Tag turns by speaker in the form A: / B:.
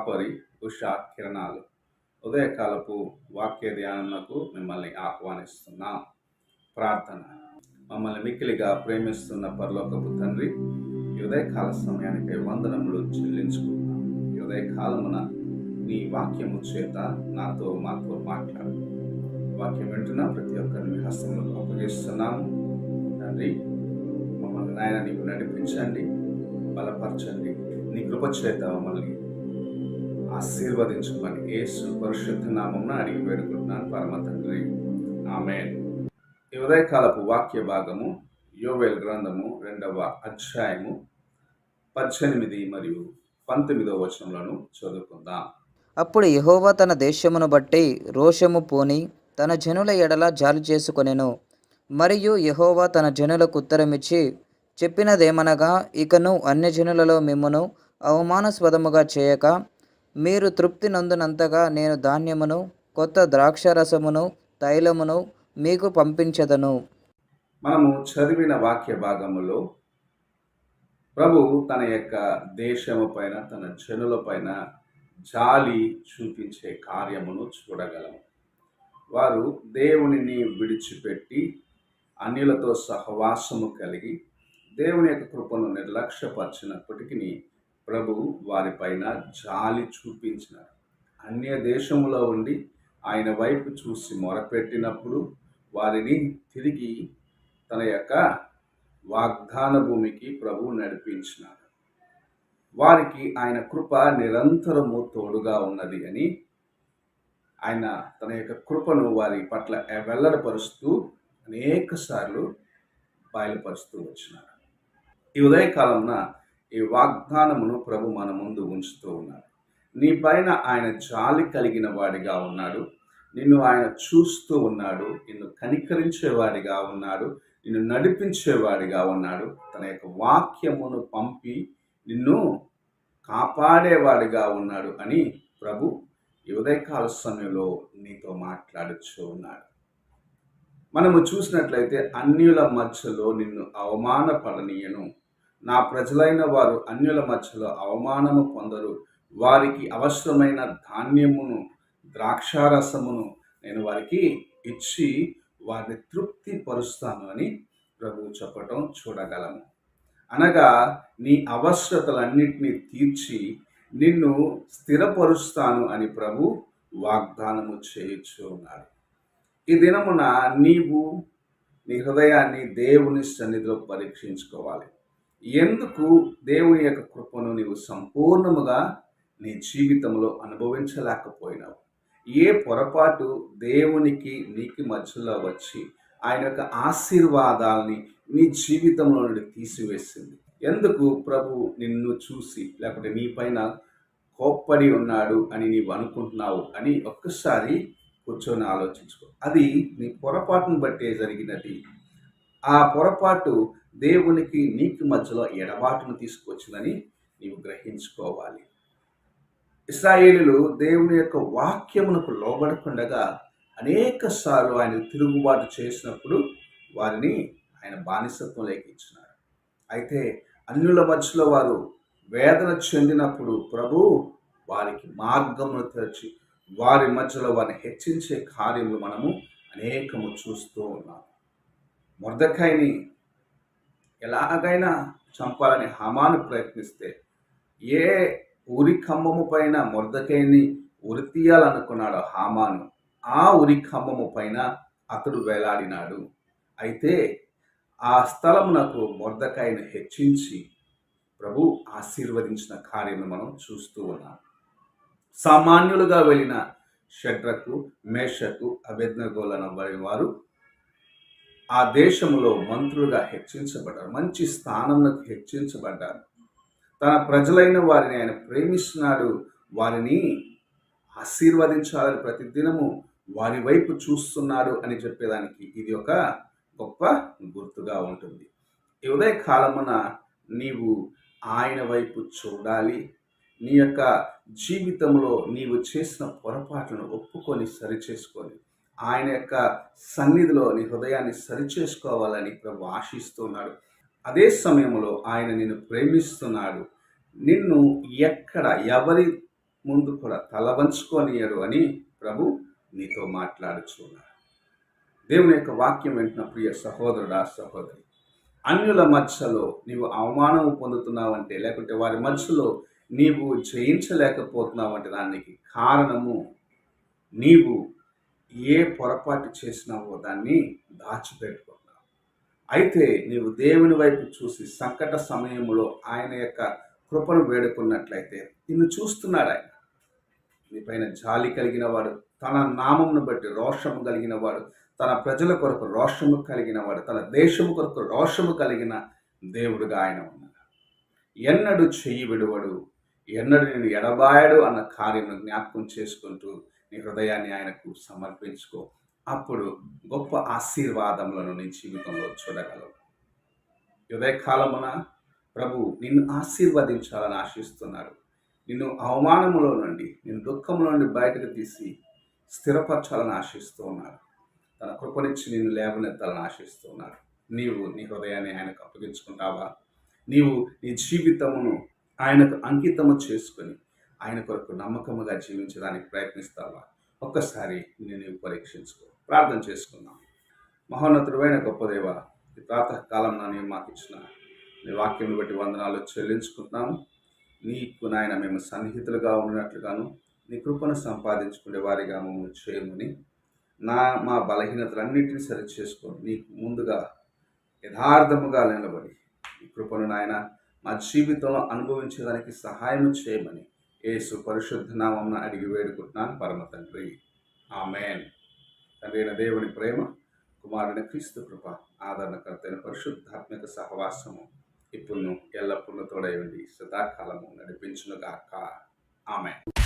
A: కాపరి ఉషా కిరణాలు ఉదయకాలపు వాక్య ధ్యానమునకు మిమ్మల్ని ఆహ్వానిస్తున్నాం. ప్రార్థన. మమ్మల్ని మిక్కిలిగా ప్రేమిస్తున్న పరలోకపు తండ్రి, ఈ ఉదయకాల సమయానికై వందనములు చెల్లించుకుంటున్నాం. ఈ ఉదయకాలమున నీ వాక్యము చేత మాతో మాట్లాడు. వాక్యం వింటున్నా ప్రతి ఒక్కరిని హస్తంలో అప్పగిస్తున్నాము. తండ్రి, మమ్మల్ని నాయన నీవు నడిపించండి, బలపరచండి. నీ కృప చేత మమ్మల్ని ఆశీర్వదించుకొని యేసు పరిశుద్ధ నామమున అడిగి వేడుకుంటున్నాను పరమ తండ్రి, ఆమేన్. ఈ ఉదయకాలపు వాక్య భాగము యోవేలు గ్రంథము 2వ అధ్యాయము 18 మరియు 19 వచనములను చదువుకుందాం.
B: అప్పుడు యెహోవా తన దేశమును బట్టి రోషము పూని తన జనుల ఎడల జాలి చేసుకొనెను. మరియు యెహోవా తన జనులకు ఉత్తరమిచ్చి చెప్పినదేమనగా, ఇకను అన్యజనులలో మిమ్మును అవమానాస్పదముగా చేయక, మీరు తృప్తి నొందునంతగా నేను ధాన్యమును, కొత్త ద్రాక్షరసమును, తైలమును మీకు పంపించెదను.
A: మనము చదివిన వాక్య భాగములో ప్రభు తన యొక్క దేశము పైన, తన జనుల పైన జాలి చూపించే కార్యమును చూడగలము. వారు దేవునిని విడిచిపెట్టి అన్యులతో సహవాసము కలిగి దేవుని యొక్క కృపను నిర్లక్ష్యపరిచినప్పటికీ ప్రభు వారిపైన జాలి చూపించినారు. అన్య దేశములో ఉండి ఆయన వైపు చూసి మొరపెట్టినప్పుడు వారిని తిరిగి తన యొక్క వాగ్దాన భూమికి ప్రభు నడిపించినారు. వారికి ఆయన కృప నిరంతరము తోడుగా ఉన్నది అని ఆయన తన యొక్క కృపను వారి పట్ల వెల్లడిపరుస్తూ అనేక సార్లు బయలుపరుస్తూ వచ్చినారు. ఈ ఉదయకాలంలో ఈ వాగ్దానమును ప్రభు మన ముందు ఉంచుతూ ఉన్నాడు. నీ పైన ఆయన జాలి కలిగిన వాడిగా ఉన్నాడు. నిన్ను ఆయన చూస్తూ ఉన్నాడు. నిన్ను కనికరించేవాడిగా ఉన్నాడు. నిన్ను నడిపించేవాడిగా ఉన్నాడు. తన యొక్క వాక్యమును పంపి నిన్ను కాపాడేవాడిగా ఉన్నాడు అని ప్రభు ఈ ఉదయకాల సమయంలో నీతో మాట్లాడుతూ ఉన్నాడు. మనము చూసినట్లయితే అన్యుల మధ్యలో నిన్ను అవమానపడనీయను. నా ప్రజలైన వారు అన్యుల మధ్యలో అవమానము పొందరు. వారికి అవసరమైన ధాన్యమును, ద్రాక్షారసమును నేను వారికి ఇచ్చి వారిని తృప్తి పరుస్తాను అని ప్రభు చెప్పటం చూడగలము. అనగా నీ అవసరతలన్నింటినీ తీర్చి నిన్ను స్థిరపరుస్తాను అని ప్రభు వాగ్దానము చేయుచు ఉన్నాడు. ఈ దినమున నీవు నీ హృదయాన్ని దేవుని సన్నిధిలో పరీక్షించుకోవాలి. ఎందుకు దేవుని యొక్క కృపను నీవు సంపూర్ణముగా నీ జీవితంలో అనుభవించలేకపోయినావు? ఏ పొరపాటు దేవునికి నీకు మధ్యలో వచ్చి ఆయన యొక్క ఆశీర్వాదాలని నీ జీవితంలో నుండి తీసివేసింది? ఎందుకు ప్రభు నిన్ను చూసి లేకపోతే నీ పైన కోప్పడి ఉన్నాడు అని నీవు అనుకుంటున్నావు అని ఒక్కసారి కూర్చొని ఆలోచించుకో. అది నీ పొరపాటును బట్టే జరిగినది. ఆ పొరపాటు దేవునికి నీకు మధ్యలో ఎడబాటును తీసుకొచ్చిందని నీవు గ్రహించుకోవాలి. ఇశ్రాయేలీయులు దేవుని యొక్క వాక్యమునకు లోబడకుండగా అనేక సార్లు ఆయన తిరుగుబాటు చేసినప్పుడు వారిని ఆయన బానిసత్వంలోకి ఇచ్చినారు. అయితే అన్యుల మధ్యలో వారు వేదన చెందినప్పుడు ప్రభు వారికి మార్గమును తెరచి వారి మధ్యలో వారిని హెచ్చించే కార్యములు మనము అనేకము చూస్తూ ఉన్నాం. మొర్దెకైని ఎలాగైనా చంపాలని హామాను ప్రయత్నిస్తే ఏ ఉరి కంబము పైన మొర్దెకైని ఉరి తీయాలనుకున్నాడు హామాను, ఆ ఉరి కంబము పైన అతడు వేలాడినాడు. అయితే ఆ స్థలమునకు మొర్దెకైని హెచ్చించి ప్రభు ఆశీర్వదించిన కార్యము మనం చూస్తూ ఉన్నాం. సామాన్యులుగా వెళ్ళిన షడ్రకు, మేషకు, అబేద్నెగోలను వారు ఆ దేశంలో మంత్రులుగా హెచ్చించబడ్డారు. మంచి స్థానంలోకి హెచ్చించబడ్డారు. తన ప్రజలైన వారిని ఆయన ప్రేమిస్తున్నాడు. వారిని ఆశీర్వదించాలని ప్రతిదినము వారి వైపు చూస్తున్నాడు అని చెప్పేదానికి ఇది ఒక గొప్ప గుర్తుగా ఉంటుంది. ఈ ఉదయ కాలమున నీవు ఆయన వైపు చూడాలి. నీ యొక్క జీవితంలో నీవు చేసిన పొరపాట్లను ఒప్పుకొని సరిచేసుకొని ఆయన యొక్క సన్నిధిలో నీ హృదయాన్ని సరిచేసుకోవాలని ప్రభు ఆశిస్తున్నాడు. అదే సమయంలో ఆయన నిన్ను ప్రేమిస్తున్నాడు. నిన్ను ఎక్కడ ఎవరి ముందు కూడా తల వంచుకోనియడు అని ప్రభు నీతో మాట్లాడుచున్నాడు. దేవుని యొక్క వాక్యం వింటున్న ప్రియ సహోదరుడా, సహోదరి, అన్యుల మధ్యలో నీవు అవమానం పొందుతున్నావంటే, లేకుంటే వారి మధ్యలో నీవు జయించలేకపోతున్నావంటే దానికి కారణము నీవు ఏ పొరపాటు చేసినావో దాన్ని దాచిపెట్టుకున్నావు. అయితే నీవు దేవుని వైపు చూసి సంకట సమయంలో ఆయన యొక్క కృపను వేడుకున్నట్లయితే నిన్ను చూస్తున్నాడు. ఆయన నీపైన జాలి కలిగిన వాడు, తన నామమును బట్టి రోషము కలిగిన వాడు, తన ప్రజల కొరకు రోషము కలిగిన వాడు, తన దేశము కొరకు రోషము కలిగిన దేవుడుగా ఆయన ఉన్నాడు. ఎన్నడూ చెయ్యి విడువడు, ఎన్నడూ నేను ఎడబాయడు అన్న కార్యమును జ్ఞాపకం చేసుకుంటూ నీ హృదయాన్ని ఆయనకు సమర్పించుకో. అప్పుడు గొప్ప ఆశీర్వాదములను నీ జీవితంలో చూడగలవు. ఉదయకాలమున ప్రభు నిన్ను ఆశీర్వదించాలని ఆశిస్తున్నాడు. నిన్ను అవమానములో నుండి, నిన్ను దుఃఖంలో నుండి బయటకు తీసి స్థిరపరచాలని ఆశిస్తూ ఉన్నాడు. తన కృపనిచ్చి నిన్ను లేవనెత్తాలని ఆశిస్తూ ఉన్నాడు. నీవు నీ హృదయాన్ని ఆయనకు అప్పగించుకుంటావా? నీవు నీ జీవితమును ఆయనకు అంకితము చేసుకొని ఆయన కొరకు నమ్మకముగా జీవించడానికి ప్రయత్నిస్తావా? ఒక్కసారి నీవు పరీక్షించుకో. ప్రార్థన చేసుకుందాం. మహోన్నతుడైన గొప్ప దేవ, ఈ ప్రాతకాలం నీవు మాకు ఇచ్చిన నీ వాక్యం బట్టి వందనాలు చెల్లించుకుంటున్నాము. నీకు నాయన మేము సన్నిహితులుగా ఉన్నట్లుగాను నీ కృపను సంపాదించుకునే వారిగా మమ్మల్ని చేయమని, మా బలహీనతలన్నింటినీ సరి చేసుకొని నీకు ముందుగా యథార్థముగా నిలబడి ఈ కృపను నాయన మా జీవితంలో అనుభవించడానికి సహాయం చేయమని యేసు పరిశుద్ధ నామమున అడిగి వేడుకుంటున్నాను పరమ తండ్రి. ఆమేన్. తండ్రి అయిన దేవుని ప్రేమ, కుమారుని క్రీస్తు కృప, ఆదరణకర్తైన పరిశుద్ధాత్మక సహవాసము ఇప్పుడు ఎల్లప్పుడూ తోడై ఉండి సదాకాలము నడిపించునుగాక. ఆమేన్.